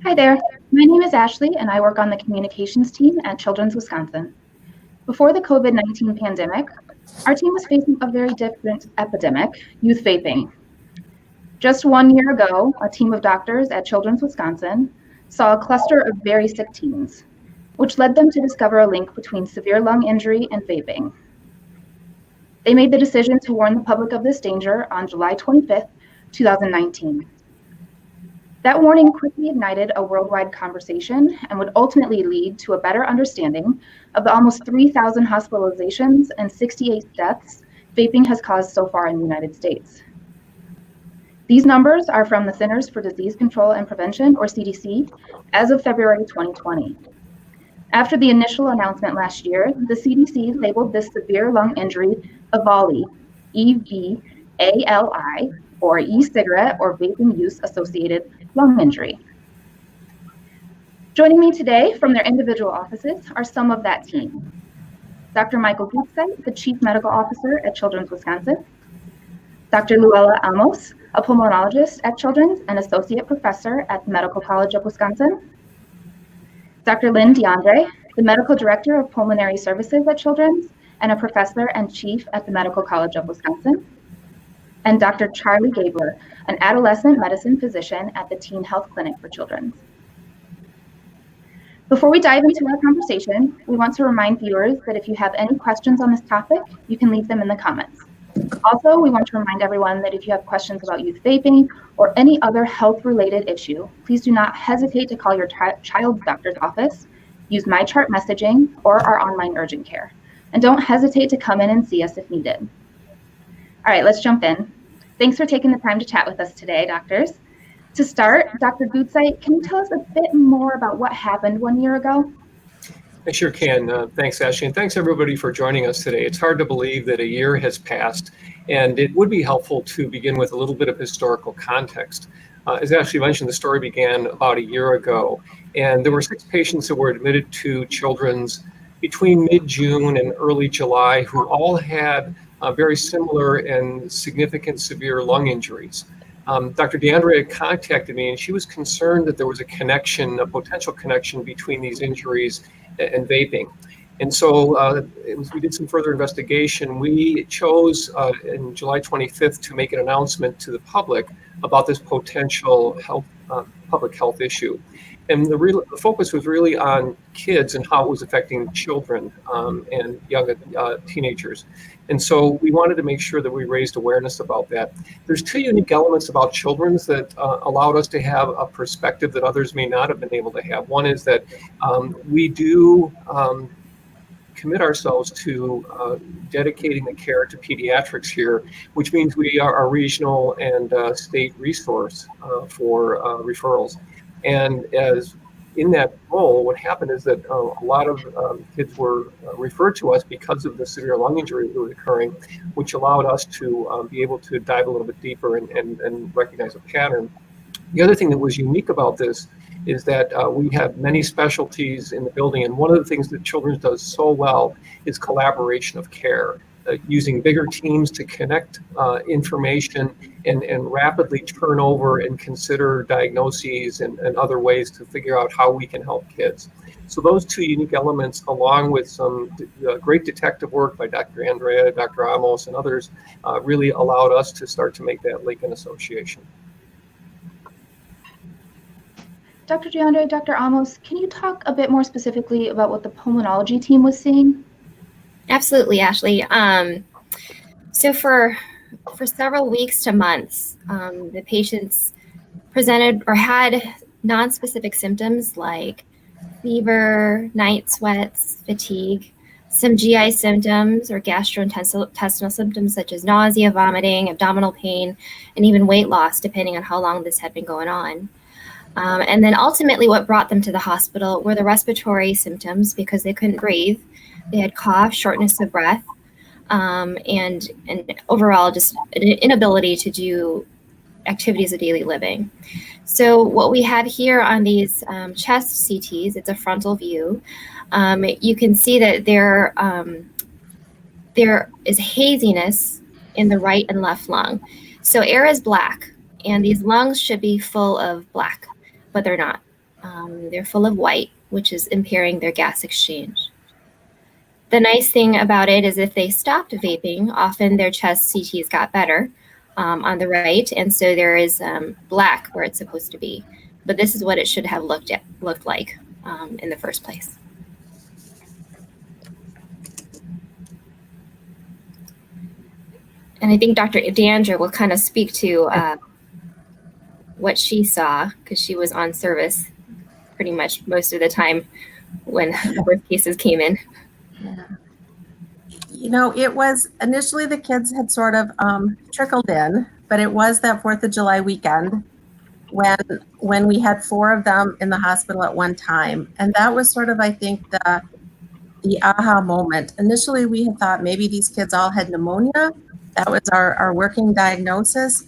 Hi there, my name is Ashley and I work on the communications team at Children's Wisconsin. Before the COVID-19 pandemic, our team was facing a very different epidemic, youth vaping. Just 1 year ago, a team of doctors at Children's Wisconsin saw a cluster of very sick teens, which led them to discover a link between severe lung injury and vaping. They made the decision to warn the public of this danger on July 25th, 2019. That warning quickly ignited a worldwide conversation and would ultimately lead to a better understanding of the almost 3,000 hospitalizations and 68 deaths vaping has caused so far in the United States. These numbers are from the Centers for Disease Control and Prevention, or CDC, as of February 2020. After the initial announcement last year, the CDC labeled this severe lung injury EVALI, E-V-A-L-I, or e-cigarette or vaping use associated lung injury. Joining me today from their individual offices are some of that team. Dr. Michael Gutzeit, the Chief Medical Officer at Children's Wisconsin. Dr. Luella Amos, a pulmonologist at Children's and Associate Professor at the Medical College of Wisconsin. Dr. Lynn DeAndre, the Medical Director of Pulmonary Services at Children's and a Professor and Chief at the Medical College of Wisconsin. And Dr. Charlie Gabler, an adolescent medicine physician at the Teen Health Clinic for Children. Before we dive into our conversation, we want to remind viewers that if you have any questions on this topic, you can leave them in the comments. Also, we want to remind everyone that if you have questions about youth vaping or any other health-related issue, please do not hesitate to call your child's doctor's office, use MyChart messaging, or our online urgent care. And don't hesitate to come in and see us if needed. All right, let's jump in. Thanks for taking the time to chat with us today, doctors. To start, Dr. Gutzeit, can you tell us a bit more about what happened 1 year ago? I sure can. Thanks, Ashley, and thanks everybody for joining us today. It's hard to believe that a year has passed, and it would be helpful to begin with a little bit of historical context. As Ashley mentioned, the story began about a year ago, and there were 6 patients that were admitted to Children's between mid-June and early July who all had very similar and significant severe lung injuries. Dr. DeAndre had contacted me, and she was concerned that there was a connection, a potential connection between these injuries and vaping. And so as we did some further investigation, we chose in July 25th to make an announcement to the public about this potential public health issue. And the focus was really on kids and how it was affecting children and young teenagers. And so we wanted to make sure that we raised awareness about that. There's 2 unique elements about Children's that allowed us to have a perspective that others may not have been able to have. One is that we do commit ourselves to dedicating the care to pediatrics here, which means we are a regional and state resource for referrals. And as in that role, what happened is that a lot of kids were referred to us because of the severe lung injury that was occurring, which allowed us to be able to dive a little bit deeper and recognize a pattern. The other thing that was unique about this is that we have many specialties in the building, and one of the things that Children's does so well is collaboration of care. Using bigger teams to connect information and rapidly turn over and consider diagnoses and other ways to figure out how we can help kids. So those 2 unique elements, along with some great detective work by Dr. Andrea, Dr. Amos, and others, really allowed us to start to make that link and association. Dr. DeAndre, Dr. Amos, can you talk a bit more specifically about what the pulmonology team was seeing? Absolutely, Ashley. So for several weeks to months, the patients presented or had non-specific symptoms like fever, night sweats, fatigue, some GI symptoms or gastrointestinal symptoms such as nausea, vomiting, abdominal pain, and even weight loss, depending on how long this had been going on. And then ultimately what brought them to the hospital were the respiratory symptoms because they couldn't breathe. They had cough, shortness of breath, and overall just an inability to do activities of daily living. So what we have here on these chest CTs, it's a frontal view. You can see that there is haziness in the right and left lung. So air is black, and these lungs should be full of black, but they're not. They're full of white, which is impairing their gas exchange. The nice thing about it is if they stopped vaping, often their chest CTs got better on the right, and so there is black where it's supposed to be. But this is what it should have looked like in the first place. And I think Dr. Deandra will kind of speak to what she saw, because she was on service pretty much most of the time when birth cases came in. Yeah. You know, it was initially the kids had sort of trickled in, but it was that 4th of July weekend when we had 4 of them in the hospital at one time. And that was sort of, I think, the aha moment. Initially, we had thought maybe these kids all had pneumonia. That was our working diagnosis.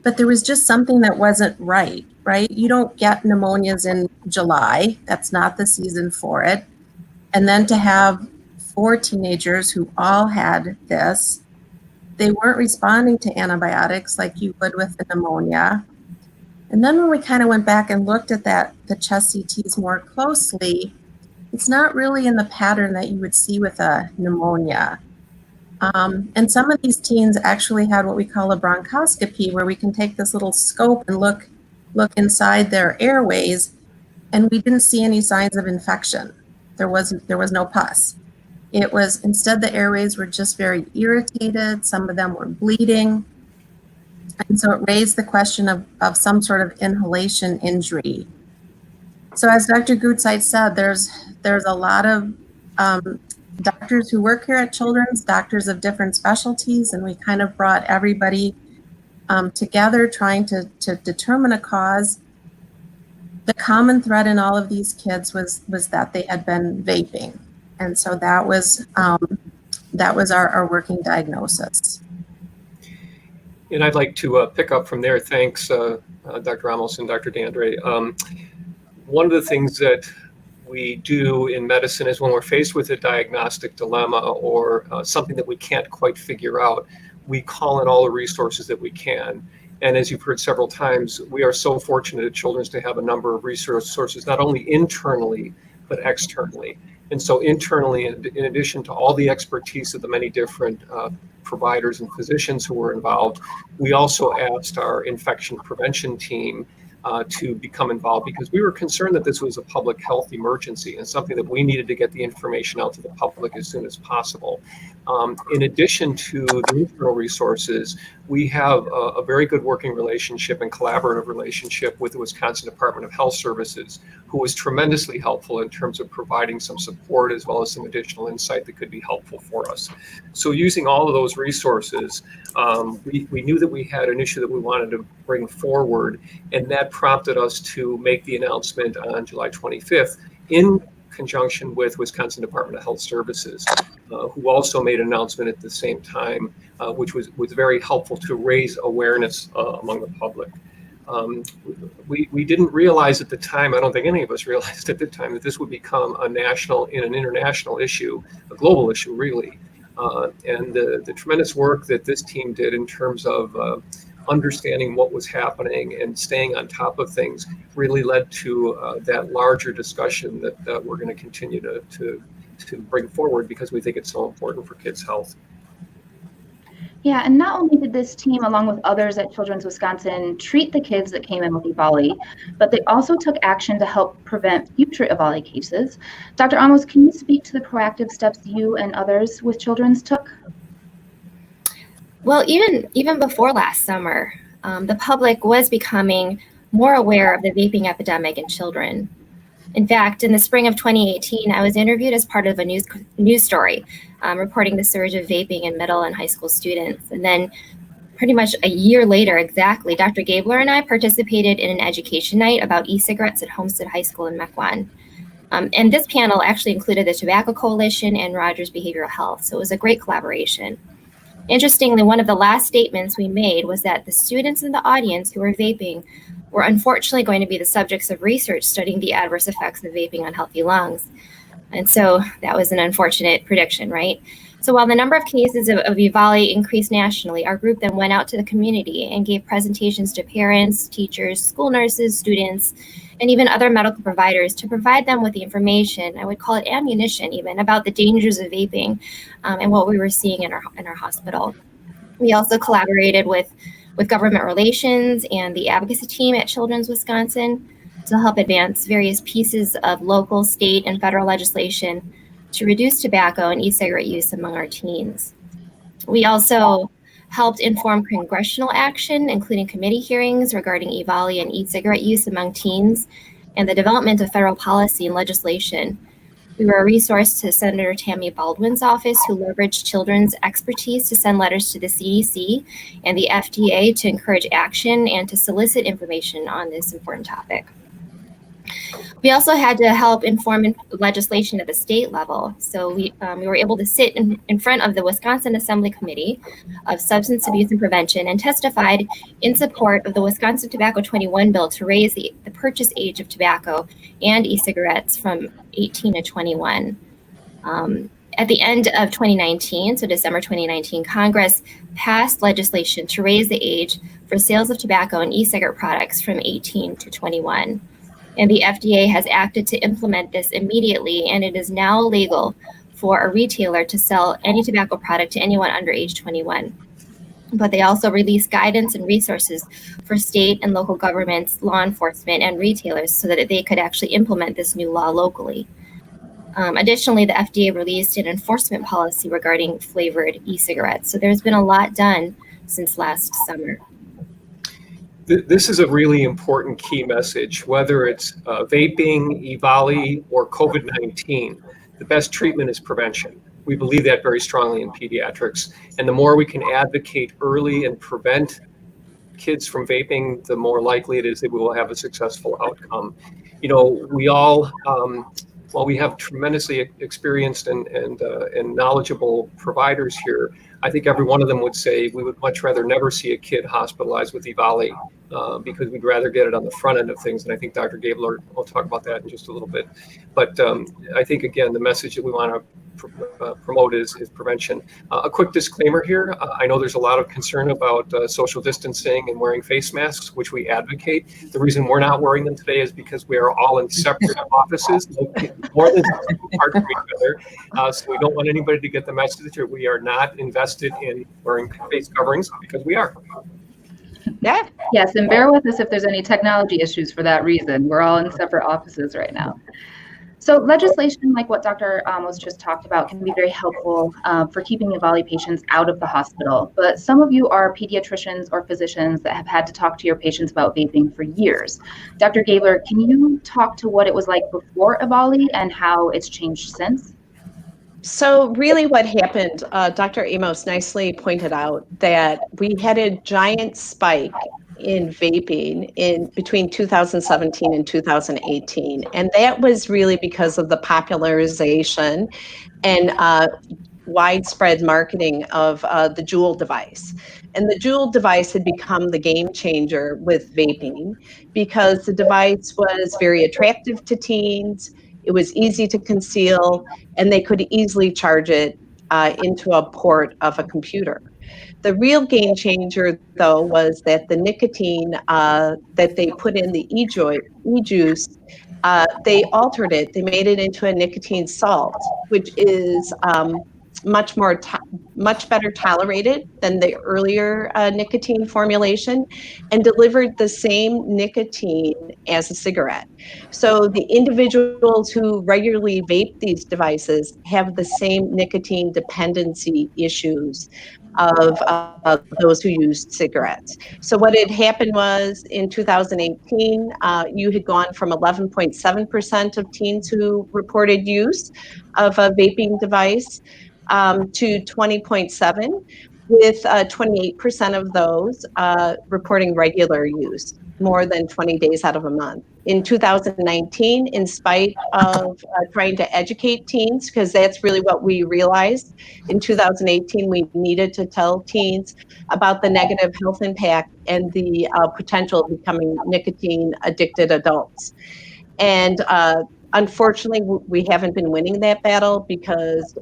But there was just something that wasn't right? You don't get pneumonias in July. That's not the season for it. And then to have 4 teenagers who all had this, they weren't responding to antibiotics like you would with the pneumonia. And then when we kind of went back and looked at the chest CTs more closely, it's not really in the pattern that you would see with a pneumonia. And some of these teens actually had what we call a bronchoscopy, where we can take this little scope and look inside their airways, and we didn't see any signs of infection. There was no pus. It was instead the airways were just very irritated. Some of them were bleeding. And so it raised the question of some sort of inhalation injury. So as Dr. Gutzeit said, there's a lot of doctors who work here at Children's, doctors of different specialties, and we kind of brought everybody together trying to determine a cause. The common thread in all of these kids was that they had been vaping. And so that was our working diagnosis. And I'd like to pick up from there. Thanks, Dr. Ramos and Dr. Deandra. One of the things that we do in medicine is when we're faced with a diagnostic dilemma or something that we can't quite figure out, we call in all the resources that we can. And as you've heard several times, we are so fortunate at Children's to have a number of resources, not only internally, but externally. And so internally, in addition to all the expertise of the many different providers and physicians who were involved, we also asked our infection prevention team to become involved, because we were concerned that this was a public health emergency and something that we needed to get the information out to the public as soon as possible. In addition to the internal resources, we have a very good working relationship and collaborative relationship with the Wisconsin Department of Health Services, who was tremendously helpful in terms of providing some support as well as some additional insight that could be helpful for us. So using all of those resources, we knew that we had an issue that we wanted to bring forward, and that prompted us to make the announcement on July 25th in conjunction with Wisconsin Department of Health Services, who also made an announcement at the same time, which was very helpful to raise awareness among the public. We didn't realize at the time, I don't think any of us realized at the time, that this would become a national and an international issue, a global issue really. And the tremendous work that this team did in terms of understanding what was happening and staying on top of things really led to that larger discussion that we're going to continue to bring forward, because we think it's so important for kids' health. Yeah, and not only did this team, along with others at Children's Wisconsin, treat the kids that came in with EVALI, but they also took action to help prevent future EVALI cases. Dr. Amos, can you speak to the proactive steps you and others with Children's took? Well, even before last summer, the public was becoming more aware of the vaping epidemic in children. In fact, in the spring of 2018, I was interviewed as part of a news story reporting the surge of vaping in middle and high school students. And then pretty much a year later, exactly, Dr. Gabler and I participated in an education night about e-cigarettes at Homestead High School in Mequon. And this panel actually included the Tobacco Coalition and Rogers Behavioral Health. So it was a great collaboration. Interestingly, one of the last statements we made was that the students in the audience who were vaping were unfortunately going to be the subjects of research studying the adverse effects of vaping on healthy lungs. And so that was an unfortunate prediction, right? So while the number of cases of EVALI increased nationally, our group then went out to the community and gave presentations to parents, teachers, school nurses, students, and even other medical providers to provide them with the information, I would call it ammunition even, about the dangers of vaping and what we were seeing in our hospital. We also collaborated with government relations and the advocacy team at Children's Wisconsin to help advance various pieces of local, state, and federal legislation to reduce tobacco and e-cigarette use among our teens. We also helped inform congressional action, including committee hearings regarding EVALI and e-cigarette use among teens, and the development of federal policy and legislation. We were a resource to Senator Tammy Baldwin's office, who leveraged children's expertise to send letters to the CDC and the FDA to encourage action and to solicit information on this important topic. We also had to help inform legislation at the state level. So we were able to sit in front of the Wisconsin Assembly Committee of Substance Abuse and Prevention and testified in support of the Wisconsin Tobacco 21 bill to raise the purchase age of tobacco and e-cigarettes from 18 to 21. At the end of 2019, so December 2019, Congress passed legislation to raise the age for sales of tobacco and e-cigarette products from 18 to 21. And the FDA has acted to implement this immediately, and it is now legal for a retailer to sell any tobacco product to anyone under age 21. But they also release guidance and resources for state and local governments, law enforcement, and retailers so that they could actually implement this new law locally. Additionally, the FDA released an enforcement policy regarding flavored e-cigarettes. So there's been a lot done since last summer. This is a really important key message, whether it's vaping, EVALI, or COVID-19. The best treatment is prevention. We believe that very strongly in pediatrics. And the more we can advocate early and prevent kids from vaping, the more likely it is that we will have a successful outcome. You know, we all, while we have tremendously experienced and knowledgeable providers here, I think every one of them would say we would much rather never see a kid hospitalized with EVALI because we'd rather get it on the front end of things. And I think Dr. Gabler will talk about that in just a little bit. But I think, again, the message that we want to promote is prevention. A quick disclaimer here. I know there's a lot of concern about social distancing and wearing face masks, which we advocate. The reason we're not wearing them today is because we are all in separate offices, more than apart from each other. So we don't want anybody to get the message that we are not invested in wearing face coverings, because we are. Yeah. Yes, and bear with us if there's any technology issues for that reason. We're all in separate offices right now. So legislation like what Dr. Amos just talked about can be very helpful for keeping EVALI patients out of the hospital. But some of you are pediatricians or physicians that have had to talk to your patients about vaping for years. Dr. Gabler, can you talk to what it was like before EVALI and how it's changed since? So really what happened, Dr. Amos nicely pointed out that we had a giant spike in vaping in between 2017 and 2018. And that was really because of the popularization and widespread marketing of the Juul device. And the Juul device had become the game changer with vaping because the device was very attractive to teens. It was easy to conceal, and they could easily charge it into a port of a computer. The real game changer, though, was that the nicotine that they put in the e-juice, they altered it. They made it into a nicotine salt, which is much better tolerated than the earlier nicotine formulation, and delivered the same nicotine as a cigarette. So the individuals who regularly vape these devices have the same nicotine dependency issues of those who used cigarettes. So what had happened was in 2018, you had gone from 11.7% of teens who reported use of a vaping device to 20.7%, with 28% of those reporting regular use, more than 20 days out of a month. In 2019, in spite of trying to educate teens, because that's really what we realized, in 2018, we needed to tell teens about the negative health impact and the potential of becoming nicotine addicted adults. And unfortunately, we haven't been winning that battle because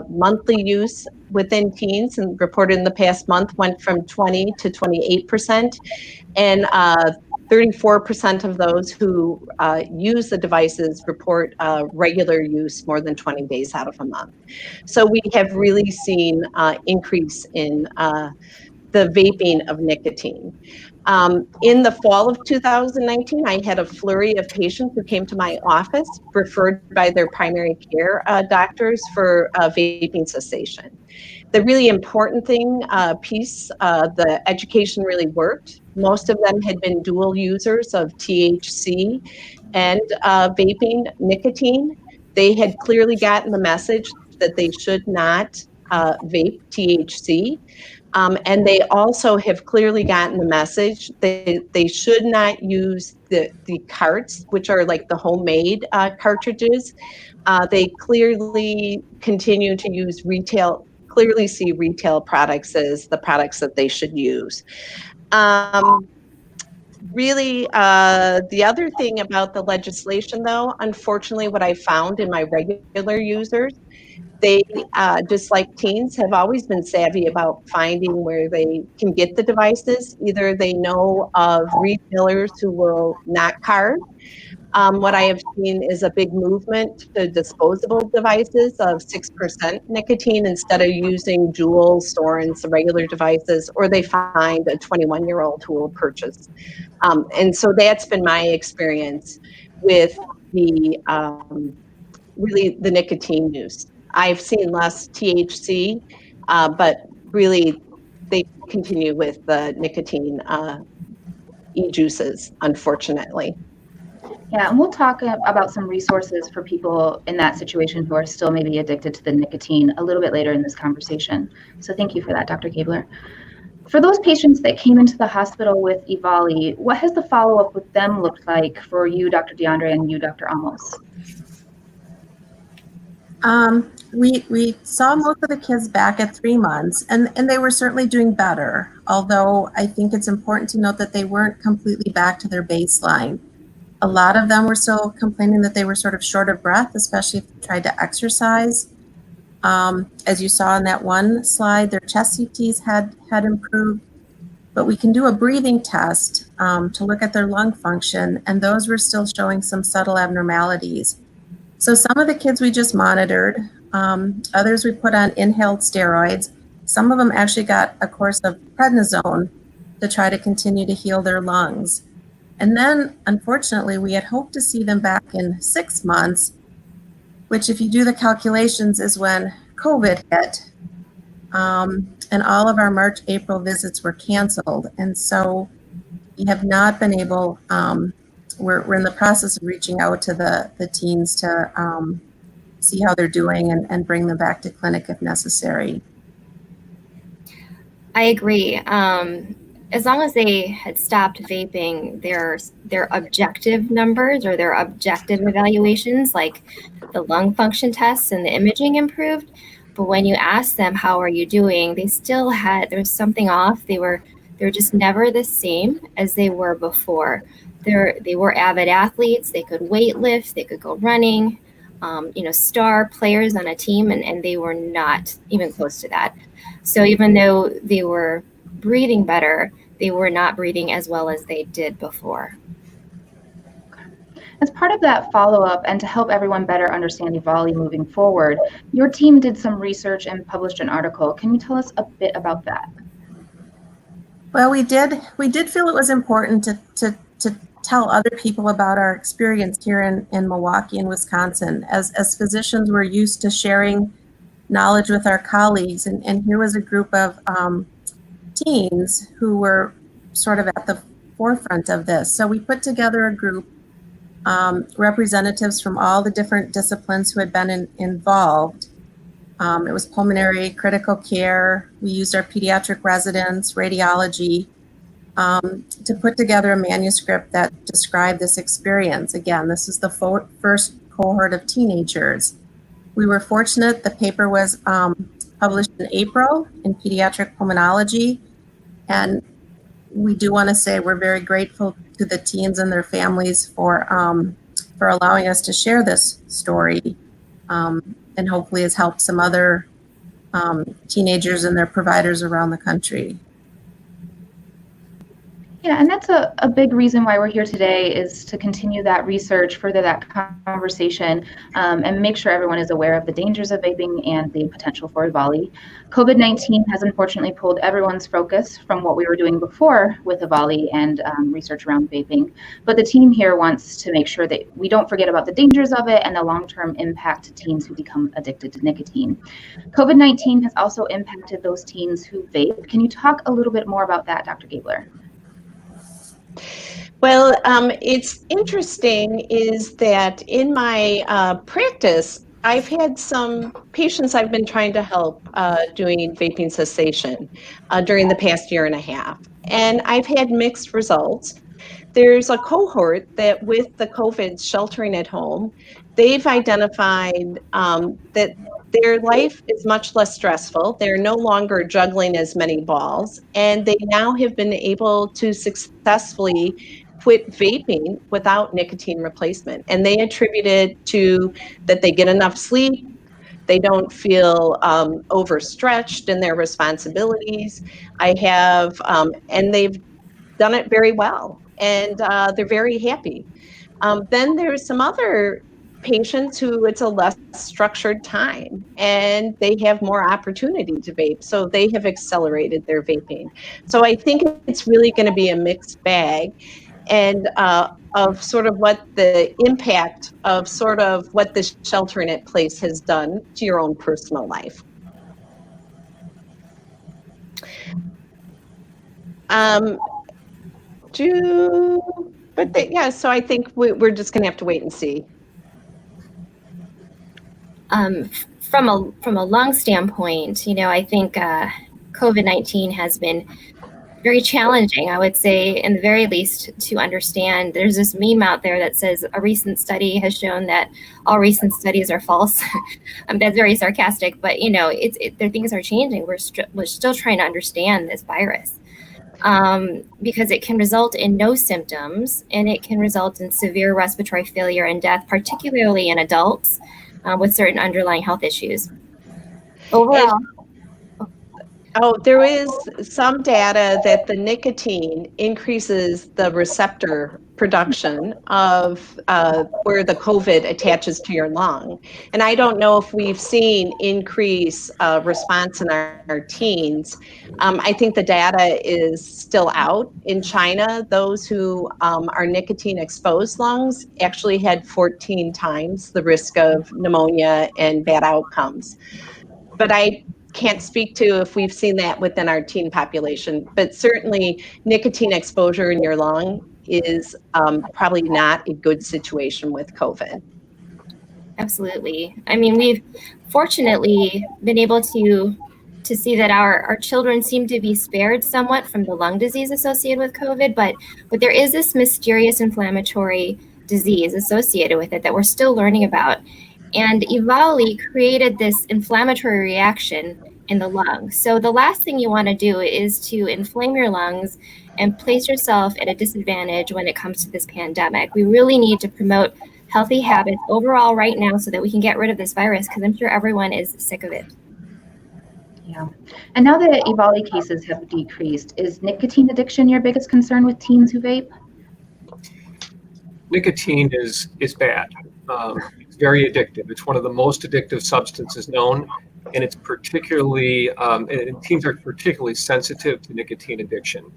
monthly use within teens and reported in the past month went from 20 to 28%. And 34% of those who use the devices report regular use more than 20 days out of a month. So we have really seen increase in the vaping of nicotine. In the fall of 2019, I had a flurry of patients who came to my office referred by their primary care doctors for vaping cessation. The really important thing, the education really worked. Most of them had been dual users of THC and vaping nicotine. They had clearly gotten the message that they should not vape THC. And they also have clearly gotten the message that they should not use the carts, which are like the homemade cartridges. They clearly continue to use clearly see retail products as the products that they should use. Really, the other thing about the legislation, though, unfortunately, what I found in my regular users, they, just like teens, have always been savvy about finding where they can get the devices. Either they know of retailers who will not card. What I have seen is a big movement to disposable devices of 6% nicotine instead of using Juul, Storins, the regular devices, or they find a 21-year-old who will purchase. And so that's been my experience with the really the nicotine use. I've seen less THC, but really they continue with the nicotine e-juices, unfortunately. Yeah, and we'll talk about some resources for people in that situation who are still maybe addicted to the nicotine a little bit later in this conversation. So thank you for that, Dr. Gabler. For those patients that came into the hospital with EVALI, what has the follow-up with them looked like for you, Dr. DeAndre, and you, Dr. Amos? We saw most of the kids back at 3 months, and they were certainly doing better, although I think it's important to note that they weren't completely back to their baseline. A lot of them were still complaining that they were sort of short of breath, especially if they tried to exercise. As you saw in that one slide, their chest CTs had improved, but we can do a breathing test to look at their lung function, and those were still showing some subtle abnormalities. So some of the kids we just monitored, others we put on inhaled steroids. Some of them actually got a course of prednisone to try to continue to heal their lungs. And then, unfortunately, we had hoped to see them back in 6 months, which, if you do the calculations, is when COVID hit. And all of our March, April visits were canceled. And so we have not been able, we're in the process of reaching out to the teens to see how they're doing and bring them back to clinic if necessary. I agree. As long as they had stopped vaping, their objective numbers or their objective evaluations, like the lung function tests and the imaging, improved. But when you ask them, how are you doing, they still there was something off. They're just never the same as they were before. They were avid athletes. They could weight lift, they could go running, star players on a team, and they were not even close to that. So even though they were breathing better, they were not breathing as well as they did before. As part of that follow-up and to help everyone better understand EVALI moving forward, your team did some research and published an article. Can you tell us a bit about that? Well, we did feel it was important to tell other people about our experience here in Milwaukee and Wisconsin. As physicians, we're used to sharing knowledge with our colleagues, and here was a group of teens who were sort of at the forefront of this. So we put together a group, representatives from all the different disciplines who had been involved. It was pulmonary, critical care. We used our pediatric residents, radiology, to put together a manuscript that described this experience. Again, this is the first cohort of teenagers. We were fortunate the paper was published in April in Pediatric Pulmonology. And we do want to say we're very grateful to the teens and their families for for allowing us to share this story, and hopefully has helped some other teenagers and their providers around the country. Yeah, and that's a big reason why we're here today, is to continue that research, further that conversation, and make sure everyone is aware of the dangers of vaping and the potential for EVALI. COVID-19 has unfortunately pulled everyone's focus from what we were doing before with EVALI and research around vaping. But the team here wants to make sure that we don't forget about the dangers of it and the long-term impact to teens who become addicted to nicotine. COVID-19 has also impacted those teens who vape. Can you talk a little bit more about that, Dr. Gabler? Well, it's interesting is that in my practice, I've had some patients I've been trying to help doing vaping cessation during the past year and a half. And I've had mixed results. There's a cohort that with the COVID sheltering at home, they've identified that their life is much less stressful. They're no longer juggling as many balls, and they now have been able to successfully quit vaping without nicotine replacement. And they attribute it to that they get enough sleep, they don't feel overstretched in their responsibilities. And they've done it very well, and they're very happy. Then there's some other patients who it's a less structured time and they have more opportunity to vape, so they have accelerated their vaping. So I think it's really going to be a mixed bag, and of sort of what the impact of sort of what this sheltering in place has done to your own personal life. So I think we're just going to have to wait and see. From a lung standpoint, I think COVID-19 has been very challenging, I would say, in the very least, to understand. There's this meme out there that says a recent study has shown that all recent studies are false. That's very sarcastic, but things are changing. We're still trying to understand this virus. Because it can result in no symptoms, and it can result in severe respiratory failure and death, particularly in adults with certain underlying health issues. Overall, there is some data that the nicotine increases the receptor production of where the COVID attaches to your lung. And I don't know if we've seen increase response in our teens. I think the data is still out. In China, those who are nicotine exposed lungs actually had 14 times the risk of pneumonia and bad outcomes. But I can't speak to if we've seen that within our teen population, but certainly nicotine exposure in your lung is probably not a good situation with COVID. Absolutely. I mean, we've fortunately been able to see that our children seem to be spared somewhat from the lung disease associated with COVID, but there is this mysterious inflammatory disease associated with it that we're still learning about. And EVALI created this inflammatory reaction in the lung. So the last thing you want to do is to inflame your lungs and place yourself at a disadvantage when it comes to this pandemic. We really need to promote healthy habits overall right now so that we can get rid of this virus, because I'm sure everyone is sick of it. Yeah. And now that EVALI cases have decreased, is nicotine addiction your biggest concern with teens who vape? Nicotine is bad. It's very addictive. It's one of the most addictive substances known, and it's particularly, and teens are particularly sensitive to nicotine addiction.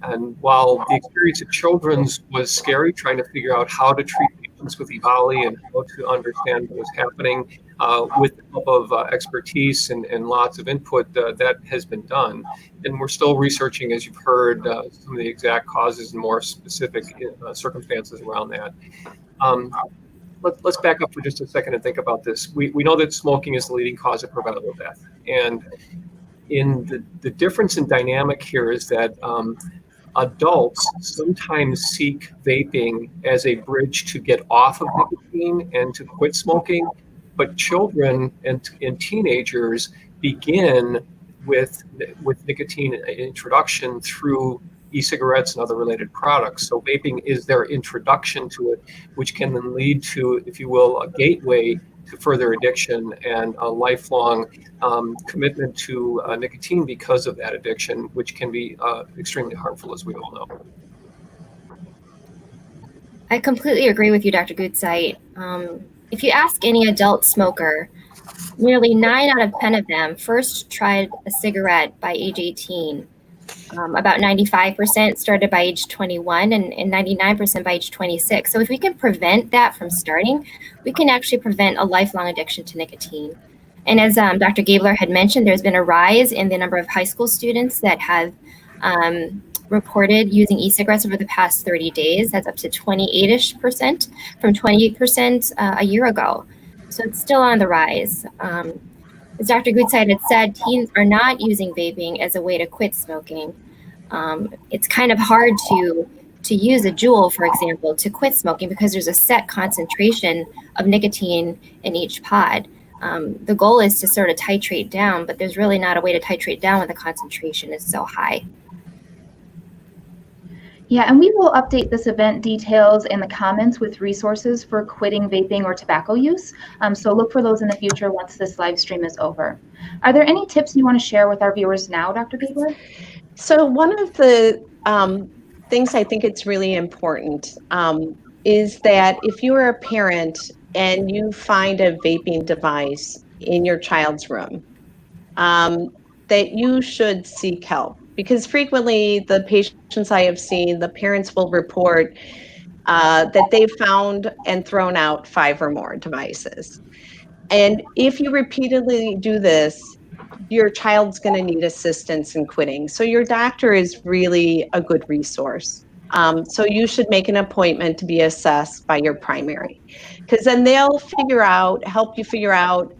And while the experience at Children's was scary, trying to figure out how to treat patients with EVALI and how to understand what was happening with the help of expertise and lots of input, that has been done. And we're still researching, as you've heard, some of the exact causes and more specific circumstances around that. Let's back up for just a second and think about this. We know that smoking is the leading cause of preventable death. And in the difference in dynamic here is that adults sometimes seek vaping as a bridge to get off of nicotine and to quit smoking, but children and teenagers begin with nicotine introduction through e-cigarettes and other related products. So vaping is their introduction to it, which can then lead to, if you will, a gateway to further addiction and a lifelong commitment to nicotine because of that addiction, which can be extremely harmful, as we all know. I completely agree with you, Dr. Goodsite. If you ask any adult smoker, nearly 9 out of 10 of them first tried a cigarette by age 18. About 95% started by age 21 and 99% by age 26. So if we can prevent that from starting, we can actually prevent a lifelong addiction to nicotine. And as Dr. Gabler had mentioned, there's been a rise in the number of high school students that have reported using e-cigarettes over the past 30 days. That's up to 28-ish% from 28% a year ago. So it's still on the rise. As Dr. Goodside had said, teens are not using vaping as a way to quit smoking. It's kind of hard to use a Juul, for example, to quit smoking because there's a set concentration of nicotine in each pod. The goal is to sort of titrate down, but there's really not a way to titrate down when the concentration is so high. Yeah, and we will update this event details in the comments with resources for quitting vaping or tobacco use. So look for those in the future once this live stream is over. Are there any tips you want to share with our viewers now, Dr. Gabler? So one of the things I think it's really important is that if you are a parent and you find a vaping device in your child's room, that you should seek help. Because frequently the patients I have seen, the parents will report that they've found and thrown out 5 or more devices. And if you repeatedly do this, your child's going to need assistance in quitting. So your doctor is really a good resource. So you should make an appointment to be assessed by your primary, because then they'll help you figure out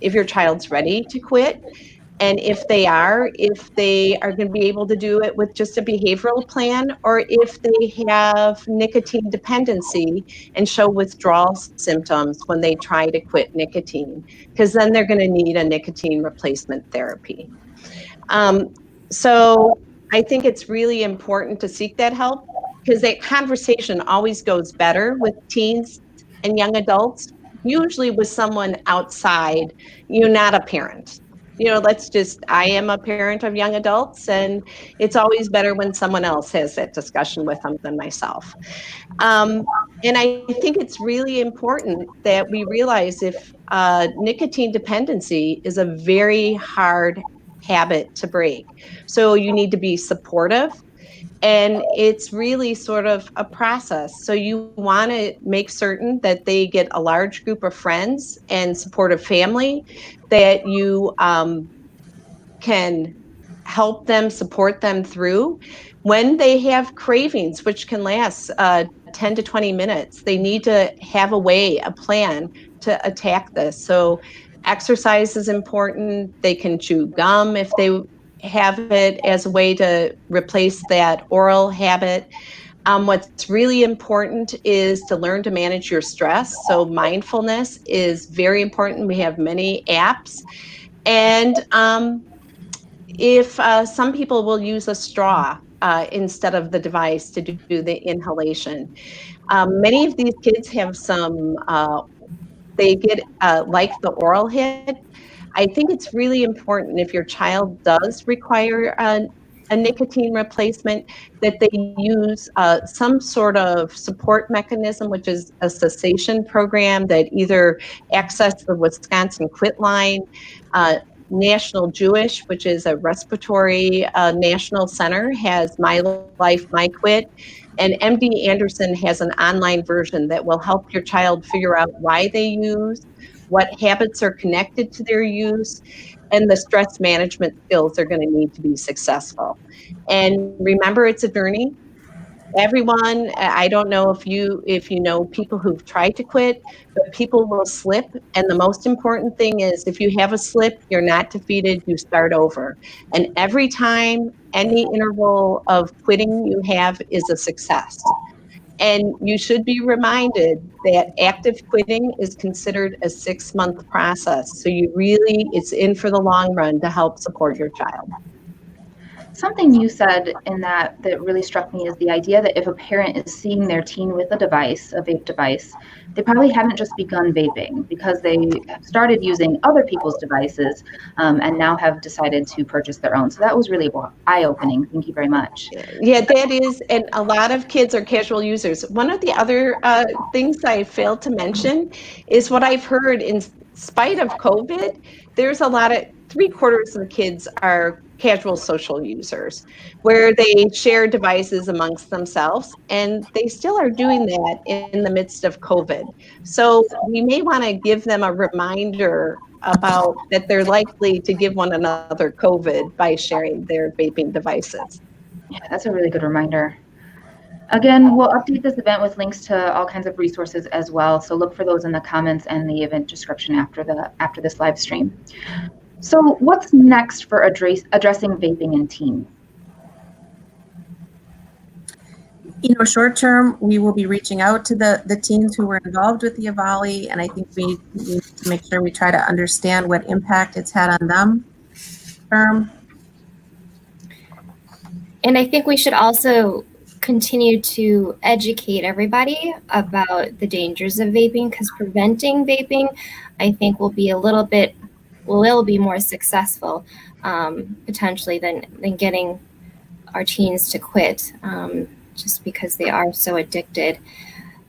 if your child's ready to quit. And if they are going to be able to do it with just a behavioral plan, or if they have nicotine dependency and show withdrawal symptoms when they try to quit nicotine, because then they're going to need a nicotine replacement therapy. So I think it's really important to seek that help, because that conversation always goes better with teens and young adults, usually with someone outside, not a parent. I am a parent of young adults, and it's always better when someone else has that discussion with them than myself. And I think it's really important that we realize if nicotine dependency is a very hard habit to break. So you need to be supportive, and it's really sort of a process. So you want to make certain that they get a large group of friends and supportive family, that you can help them, support them through. When they have cravings, which can last 10 to 20 minutes, they need to have a plan to attack this. So exercise is important. They can chew gum if they have it as a way to replace that oral habit. What's really important is to learn to manage your stress. So mindfulness is very important. We have many apps. And if some people will use a straw instead of the device to do the inhalation. Many of these kids have they get like the oral hit. I think it's really important, if your child does require a nicotine replacement, that they use some sort of support mechanism, which is a cessation program that either access the Wisconsin Quit Line, National Jewish, which is a respiratory national center, has My Life, My Quit, and MD Anderson has an online version that will help your child figure out why they use, what habits are connected to their use, and the stress management skills they're going to need to be successful. And remember, it's a journey. Everyone, I don't know if you know people who've tried to quit, but people will slip. And the most important thing is, if you have a slip, you're not defeated, you start over. And every time, any interval of quitting you have is a success. And you should be reminded that active quitting is considered a 6-month process. So it's in for the long run to help support your child. Something you said in that really struck me is the idea that if a parent is seeing their teen with a device, a vape device, they probably haven't just begun vaping because they have started using other people's devices and now have decided to purchase their own. So that was really eye-opening. Thank you very much. Yeah, that is, and a lot of kids are casual users. One of the other things I failed to mention is what I've heard in spite of COVID, there's a lot of 3/4 of the kids are casual social users where they share devices amongst themselves, and they still are doing that in the midst of COVID. So we may want to give them a reminder about that they're likely to give one another COVID by sharing their vaping devices. Yeah, that's a really good reminder. Again, we'll update this event with links to all kinds of resources as well. So look for those in the comments and the event description after this live stream. So what's next for addressing vaping in teens? Short term, we will be reaching out to the teens who were involved with the EVALI, and I think we need to make sure we try to understand what impact it's had on them. And I think we should also continue to educate everybody about the dangers of vaping, because preventing vaping, I think, will be more successful potentially than getting our teens to quit just because they are so addicted.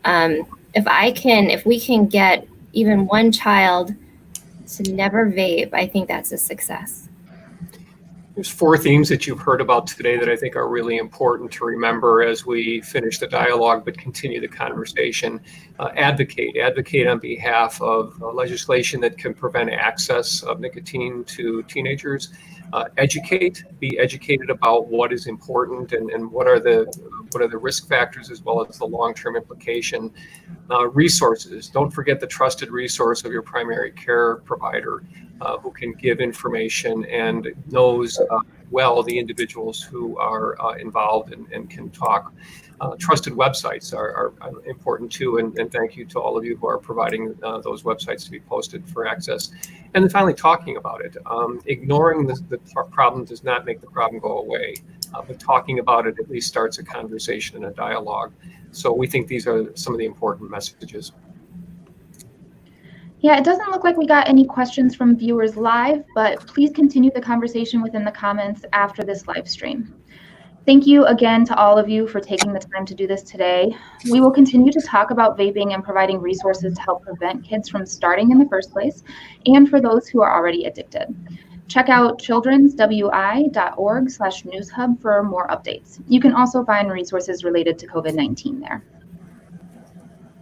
If we can get even one child to never vape, I think that's a success. There's 4 themes that you've heard about today that I think are really important to remember as we finish the dialogue, but continue the conversation. Advocate on behalf of legislation that can prevent access of nicotine to teenagers. Be educated about what is important and what are the risk factors as well as the long-term implication. Resources. Don't forget the trusted resource of your primary care provider who can give information and knows well the individuals who are involved and can talk. Trusted websites are important too, and thank you to all of you who are providing those websites to be posted for access. And then finally, talking about it. Ignoring the problem does not make the problem go away, but talking about it at least starts a conversation and a dialogue. So we think these are some of the important messages. Yeah, it doesn't look like we got any questions from viewers live, but please continue the conversation within the comments after this live stream. Thank you again to all of you for taking the time to do this today. We will continue to talk about vaping and providing resources to help prevent kids from starting in the first place, and for those who are already addicted. Check out childrenswi.org/newshub for more updates. You can also find resources related to COVID-19 there.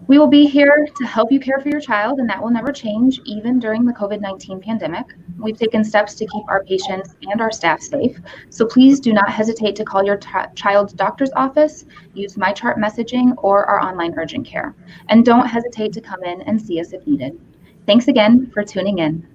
We will be here to help you care for your child, and that will never change, even during the COVID-19 pandemic. We've taken steps to keep our patients and our staff safe, so please do not hesitate to call your child's doctor's office, use MyChart messaging, or our online urgent care. And don't hesitate to come in and see us if needed. Thanks again for tuning in.